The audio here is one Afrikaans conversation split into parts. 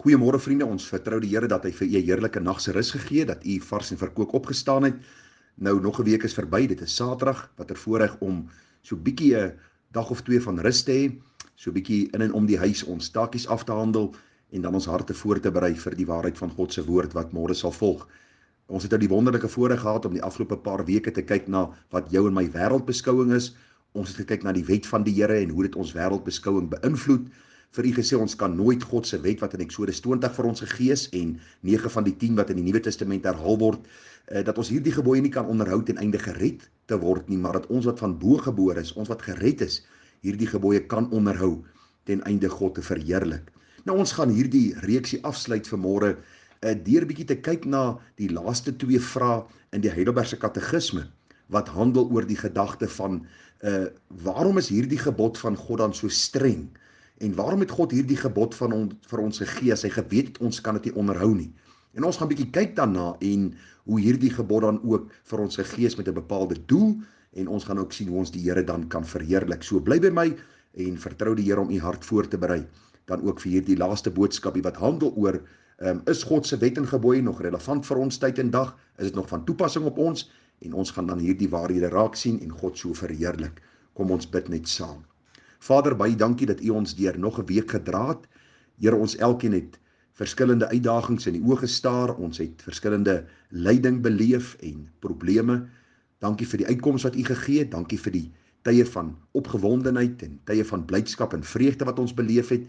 Goeiemôre vriende, ons vertrou die Here dat hy vir u 'n heerlike nag se rus gegee het, dat u vars en verkoop opgestaan het. Nou nog 'n week is verby, dit is Saterdag, wat 'n voorreg om so bietjie 'n dag of twee van rus te hê, so bietjie in en om die huis ons taakies af te handel en dan ons harte voor te berei vir die waarheid van God se woord wat môre sal volg. Ons het nou die wonderlike voorreg gehad om die afgelope paar weke te kyk na wat jou en my wêreldbeskouing is. Ons het gekyk na die wet van die Here en hoe dit ons wêreldbeskouing beïnvloed. Vir u gesê, ons kan nooit God se wet wat in Eksodus 20 vir ons gegee is en 9 van die 10 wat in die Nuwe Testament herhaal word, dat ons hierdie gebooie nie kan onderhou ten einde gered te word nie, maar dat ons wat van bo gebore is, ons wat gered is, hierdie gebooie kan onderhou ten einde God te verheerlik. Nou ons gaan hierdie reeksie afsluit vanmôre deur bietjie te kyk na die laaste 2 vrae in die Heidelbergse Katekisme wat handel oor die gedagte van waarom is hierdie gebod van God dan so streng? En waarom het God hierdie gebod vir ons gegee as hy geweet het ons kan dit nie onderhou nie? En ons gaan bietjie kyk daarna en hoe hierdie gebod dan ook vir ons gegee is met 'n bepaalde doel en ons gaan ook sien hoe ons die Here dan kan verheerlik. So bly by my en vertrou die Here om u hart voor te berei. Dan ook vir hierdie laaste boodskapie wat handel oor is God se wet en gebooie nog relevant vir ons tyd en dag? Is dit nog van toepassing op ons? En ons gaan dan hierdie waarhede raak sien en God so verheerlik. Kom ons bid net saam. Vader, baie dankie dat u ons deur nog 'n week gedra het. Here, ons elkeen het verskillende uitdagings in die oë gestaar. Ons het verskillende lyding beleef en probleme. Dankie vir die uitkoms wat u gegee het. Dankie vir die tye van opgewondenheid en tye van blydskap en vreugde wat ons beleef het.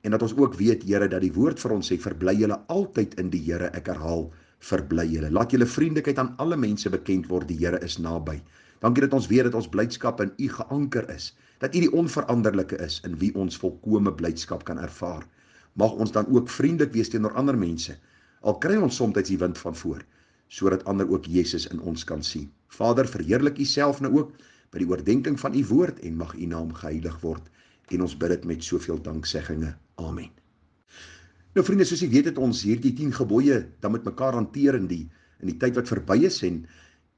En dat ons ook weet, Here, dat die woord vir ons sê, verbly julle altyd in die Here. Ek herhaal, verbly julle. Laat julle vriendelikheid aan alle mense bekend word. Die Here is naby. Dankie dat ons weet dat ons blydskap in u geanker is. Dat u die onveranderlike is in wie ons volkome blydskap kan ervaar. Mag ons dan ook vriendelik wees teenoor ander mense, al kry ons soms die wind van voor, sodat ander ook Jesus in ons kan sien. Vader, verheerlik u self nou ook by die oordeenking van u woord en mag u naam geheilig word. En ons bid dit met soveel danksegginge. Amen. Nou vriende, soos u weet het ons hierdie 10 gebooie dan met mekaar hanteer in die tyd wat verby is en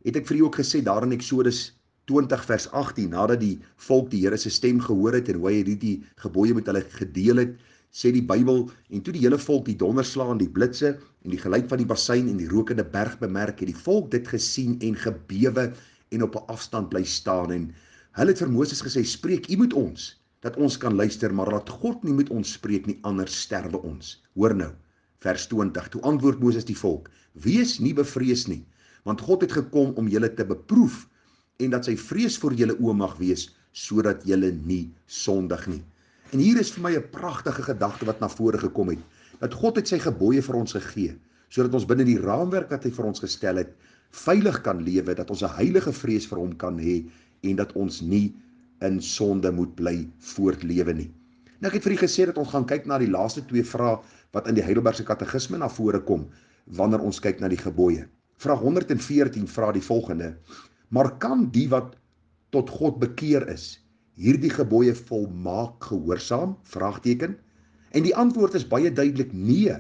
het ek vir u ook gesê daar in Eksodus 20 vers 18, nadat die volk die Here se stem gehoor het en hoe hy hierdie gebooie met hulle gedeel het, sê die Bybel, en toe die hele volk die donderslae en die blitse en die geluid van die bassein en die rokende berg bemerk, het die volk dit gesien en gebewe en op 'n afstand bly staan. En hulle het vir Moses gesê, spreek u met ons, dat ons kan luister, maar laat God nie met ons spreek nie, anders sterwe ons. Hoor nou, vers 20, toe antwoord Moses die volk, wees nie bevrees nie, want God het gekom om julle te beproef, en dat sy vrees vir julle oë mag wees, sodat julle nie sondig nie. En hier is vir my 'n pragtige gedagte wat na vore gekom het, dat God het sy gebooie vir ons gegee, sodat ons binne die raamwerk wat hy vir ons gestel het, veilig kan lewe, dat ons 'n heilige vrees vir hom kan hê, en dat ons nie in sonde moet bly voortlewe nie. Nou ek het vir u gesê dat ons gaan kyk na die laaste 2 vrae, wat in die Heidelbergse Katekisme na vore kom, wanneer ons kyk na die gebooie. Vraag 114 vra die volgende, maar kan die wat tot God bekeer is, hierdie gebooie volmaak gehoorsaam? Vraagteken. En die antwoord is baie duidelik nee,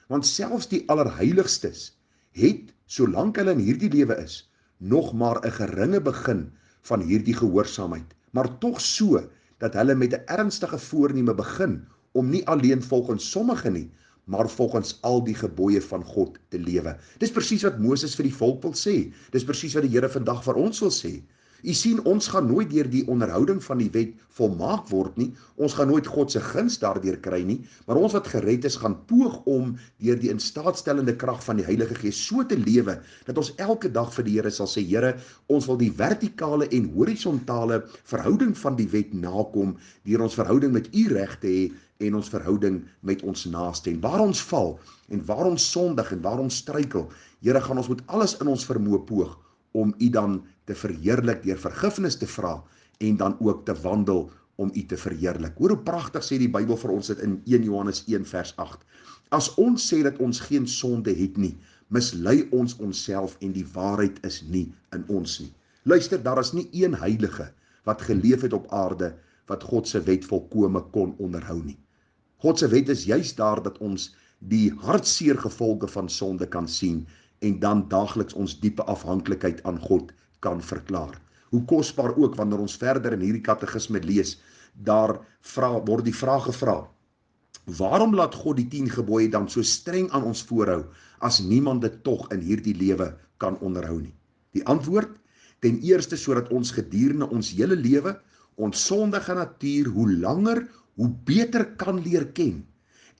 want selfs die allerheiligstes het, solank hulle in hierdie lewe is, nog maar 'n geringe begin van hierdie gehoorsaamheid, maar tog so, dat hulle met 'n ernstige voorneme begin, om nie alleen volgens sommige nie, maar volgens al die gebooie van God te lewe. Dis presies wat Moses vir die volk wil sê. Dis presies wat die Here vandag vir ons wil sê. U sien, ons gaan nooit deur die onderhouding van die wet volmaak word nie. Ons gaan nooit God se guns daardeur kry nie, maar ons wat gered is, gaan poog om deur die instaatstellende krag van die Heilige Gees so te lewe, dat ons elke dag vir die Here sal sê, Here, ons wil die vertikale en horisontale verhouding van die wet nakom, deur ons verhouding met u reg te hê, en ons verhouding met ons naaste. En waar ons val, en waar ons sondig, en waar ons struikel, Here, gaan ons met alles in ons vermoë poog, om u dan te verheerlik deur vergifnis te vra, en dan ook te wandel om u te verheerlik. Hoor hoe pragtig sê die Bybel vir ons dit in 1 Johannes 1 vers 8. As ons sê dat ons geen sonde het nie, mislei ons onsself en die waarheid is nie in ons nie. Luister, daar is nie een heilige wat geleef het op aarde wat God se wet volkome kon onderhou nie. God se wet is juist daar dat ons die hartseer gevolge van sonde kan sien en dan daagliks ons diepe afhanklikheid aan God kan verklaar. Hoe kosbaar ook wanneer ons verder in hierdie katekisme lees, daar word die vraag gevra, Waarom laat God die 10 gebooie dan so streng aan ons voorhou, as niemand dit tog in hierdie lewe kan onderhou nie? Die antwoord, ten eerste sodat ons gedurende ons hele lewe, ons sondige natuur hoe langer, hoe beter kan leer ken,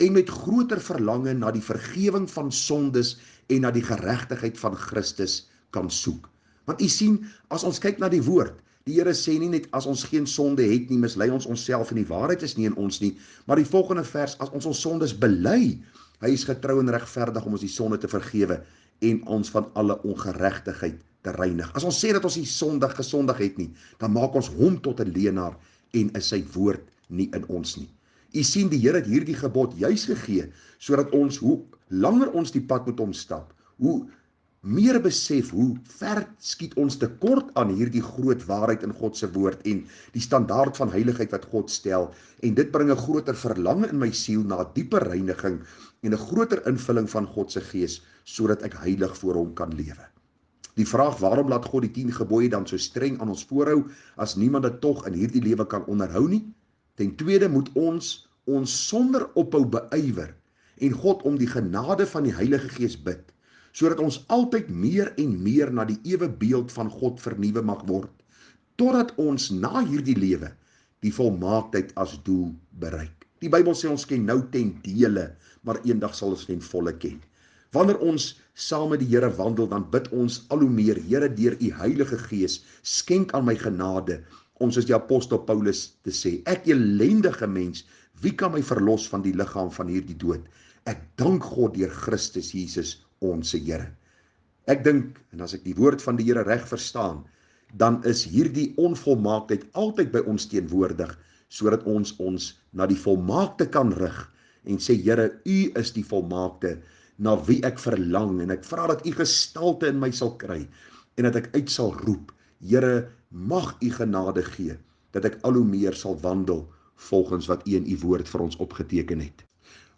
en met groter verlange na die vergewing van sondes en na die geregtigheid van Christus kan soek. Want u sien, as ons kyk na die woord, die Here sê nie net as ons geen sonde het nie, mislei ons onsself en die waarheid is nie in ons nie, maar die volgende vers, as ons sondes bely, hy is getrou en regverdig om ons die sonde te vergewe en ons van alle ongeregtigheid te reinig. As ons sê dat ons nie gesondig het nie, dan maak ons hom tot 'n leienaar en is sy woord nie in ons nie. U sien, die Here het hierdie gebod juis gegee, sodat ons, hoe langer ons die pad met hom stap, hoe meer besef hoe ver skiet ons tekort aan hierdie groot waarheid in God se woord en die standaard van heiligheid wat God stel, en dit bring 'n groter verlange in my siel na 'n dieper reiniging en 'n groter invulling van God se gees, sodat ek heilig voor hom kan lewe. Die vraag, waarom laat God die 10 gebooie dan so streng aan ons voorhou, as niemand dit tog in hierdie lewe kan onderhou nie? Ten tweede moet ons sonder ophou beywer en God om die genade van die Heilige Gees bid, sodat ons altyd meer en meer na die ewe beeld van God vernuwe mag word, totdat ons na hierdie lewe die volmaaktheid as doel bereik. Die Bybel sê ons ken nou ten dele, maar eendag sal ons ten volle ken. Wanneer ons saam met die Here wandel, dan bid ons al hoe meer, Here, deur u Heilige Gees, skenk aan my genade, om soos die apostel Paulus te sê, ek elendige mens, wie kan my verlos van die liggaam van hierdie dood? Ek dank God deur Christus Jesus, ons Here. Ek dink, en as ek die woord van die Here reg verstaan, dan is hierdie onvolmaaktheid altyd by ons teenwoordig, sodat ons na die volmaakte kan rig, en sê, Here, u is die volmaakte, na wie ek verlang, en ek vra dat u gestalte in my sal kry, en dat ek uit sal roep, Here, mag u genade gee, dat ek al hoe meer sal wandel, volgens wat u in u woord vir ons opgeteken het.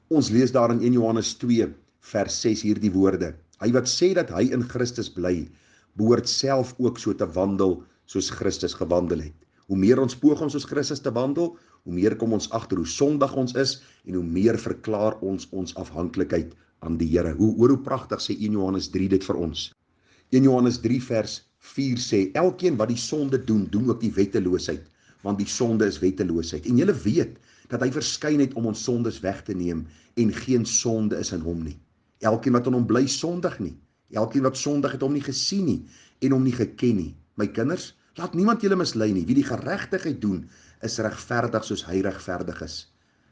Ons lees daar in 1 Johannes 2, vers 6 hierdie woorde, hy wat sê dat hy in Christus bly, behoort self ook so te wandel, soos Christus gewandel het. Hoe meer ons poog om soos Christus te wandel, hoe meer kom ons agter hoe sondig ons is, en hoe meer verklaar ons afhanklikheid aan die Here. Hoe pragtig sê 1 Johannes 3 dit vir ons. 1 Johannes 3 vers 4 sê, elkeen wat die sonde doen, doen ook die wetteloosheid, want die sonde is wetteloosheid. En julle weet, dat hy verskyn het om ons sondes weg te neem, en geen sonde is in hom nie. Elkeen wat in hom bly, sondig nie. Elkeen wat sondig het hom nie gesien nie, en hom nie geken nie. My kinders, laat niemand julle mislei nie. Wie die geregtigheid doen, is regverdig soos hy regverdig is.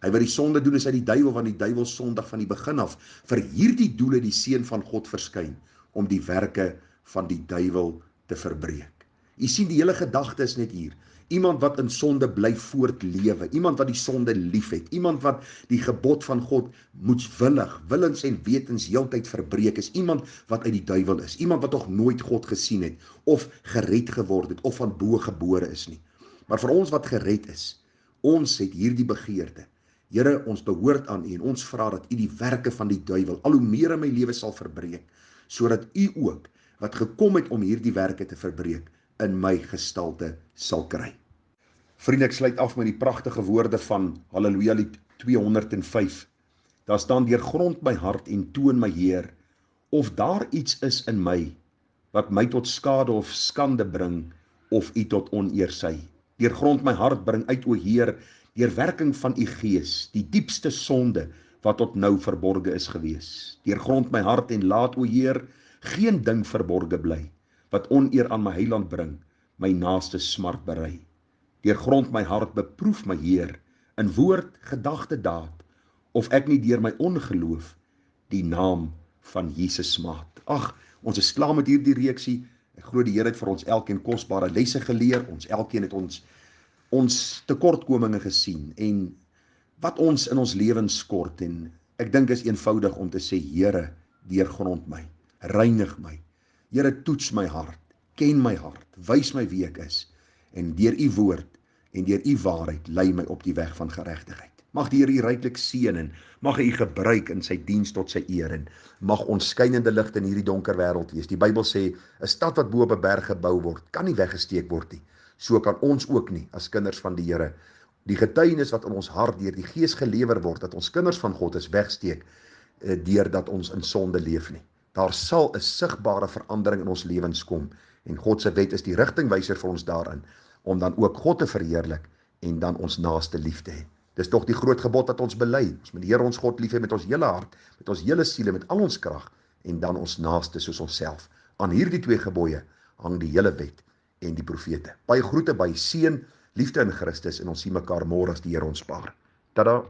Hy wat die sonde doen, is uit die duiwel, want die duiwel sondig van die begin af. Vir hierdie doel het die Seun van God verskyn, om die werke van die duiwel te verbreek. U sien, die hele gedagte is net hier. Iemand wat in sonde bly voortlewe, iemand wat die sonde liefhet, iemand wat die gebod van God moedswillig, willens en wetens heeltyd verbreek, is iemand wat uit die duiwel is, iemand wat nog nooit God gesien het, of gered geword het, of van bo gebore is nie. Maar vir ons wat gered is, ons het hierdie begeerte. Here, ons behoort aan u, en ons vra dat u die werke van die duiwel al hoe meer in my lewe sal verbreek, sodat u ook, wat gekom het om hierdie werke te verbreek, in my gestalte sal kry. Vriende, ek sluit af met die pragtige woorde van Halleluja lied 205. Daar staan, deurgrond my hart en toon my Heer, of daar iets is in my, wat my tot skade of skande bring, of u tot oneer sy. Deurgrond my hart, bring uit, o Heer, deur werking van u Gees, die diepste sonde, wat tot nou verborge is gewees. Deurgrond my hart en laat, o Heer, geen ding verborge bly, wat oneer aan my heiland bring, my naaste smart berei. Deurgrond my hart, beproef my Heer, in woord, gedagte, daad, of ek nie deur my ongeloof die naam van Jesus smaad. Ag, ons is klaar met hierdie reeksie. Ek glo die Here het vir ons elkeen kosbare lesse geleer. Ons elkeen het ons tekortkominge gesien en wat ons in ons lewens kort, en ek dink is eenvoudig om te sê, Here, deurgrond my, reinig my. Here, toets my hart, ken my hart, wys my wie ek is, en deur u woord en deur u waarheid lei my op die weg van geregtigheid. Mag die Here u ryklik seën en mag hy u gebruik in sy diens tot sy eer, en mag ons skynende lig in hierdie donker wêreld wees. Die Bybel sê, 'n stad wat bo op 'n berg gebou word, kan nie weggesteek word nie. So kan ons ook nie, as kinders van die Here, Die getuienis wat in ons hart deur die Gees gelewer word, dat ons kinders van God is, wegsteek, deurdat ons in sonde leef nie. Daar sal 'n sigbare verandering in ons lewens kom, en God se wet is die rigtingwyser vir ons daarin, om dan ook God te verheerlik, en dan ons naaste lief te hê. Dis tog die groot gebod wat ons bely. Ons moet die Here ons God lief hê met ons hele hart, met ons hele siele, met al ons krag, en dan ons naaste soos onsself. Aan hierdie 2 gebooie hang die hele wet en die profete. Baie groete, baie seën, liefde in Christus, en ons sien mekaar môre as die Here ons spaar. Tada!